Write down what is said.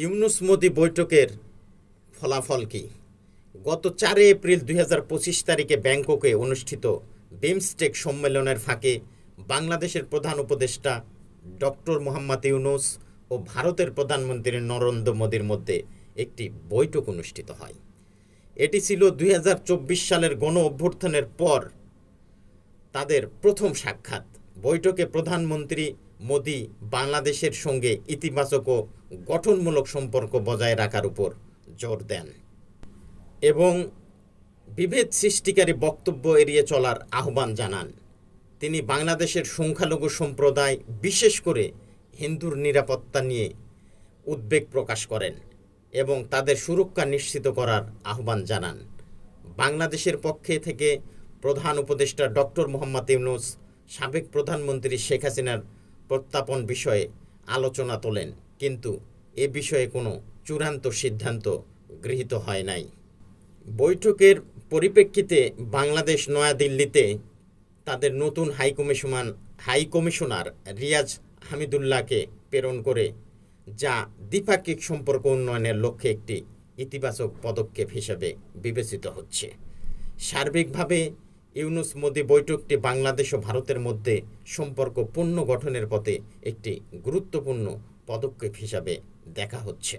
ইউনূস মোদি বৈঠকের ফলাফল কি? গত ৪ এপ্রিল ২০২৫ তারিখে ব্যাংককে অনুষ্ঠিত বিমস্টেক সম্মেলনের ফাঁকে বাংলাদেশের প্রধান উপদেষ্টা ডক্টর মোহাম্মদ ইউনূস ও ভারতের প্রধানমন্ত্রী নরেন্দ্র মোদির মধ্যে একটি বৈঠক অনুষ্ঠিত হয়। এটি ছিল ২০২৪ সালের গণ অভ্যুত্থানের পর তাদের প্রথম সাক্ষাৎ। বৈঠকে প্রধানমন্ত্রী মোদি বাংলাদেশের সঙ্গে ইতিবাচক ও গঠনমূলক সম্পর্ক বজায় রাখার উপর জোর দেন এবং বিভেদ সৃষ্টিকারী বক্তব্য এড়িয়ে চলার আহ্বান জানান। তিনি বাংলাদেশের সংখ্যালঘু সম্প্রদায়, বিশেষ করে হিন্দুর নিরাপত্তা নিয়ে উদ্বেগ প্রকাশ করেন এবং তাদের সুরক্ষা নিশ্চিত করার আহ্বান জানান। বাংলাদেশের পক্ষে থেকে প্রধান উপদেষ্টা ডক্টর মোহাম্মদ ইউনূস সাবেক প্রধানমন্ত্রী শেখ হাসিনার প্রত্যাপন বিষয়ে আলোচনা তোলেন, কিন্তু এ বিষয়ে কোনো চূড়ান্ত সিদ্ধান্ত গৃহীত হয় নাই। বৈঠকের পরিপ্রেক্ষিতে বাংলাদেশ নয়াদিল্লিতে তাদের নতুন হাইকমিশনার রিয়াজ হামিদুল্লাহকে প্রেরণ করে, যা দ্বিপাক্ষিক সম্পর্ক উন্নয়নের লক্ষ্যে একটি ইতিবাচক পদক্ষেপ হিসেবে বিবেচিত হচ্ছে। সার্বিকভাবে ইউনূস মোদি বৈঠকটি বাংলাদেশ ও ভারতের মধ্যে সম্পর্ক পুনর্গঠনের পথে একটি গুরুত্বপূর্ণ পদক্ষেপ হিসাবে দেখা হচ্ছে।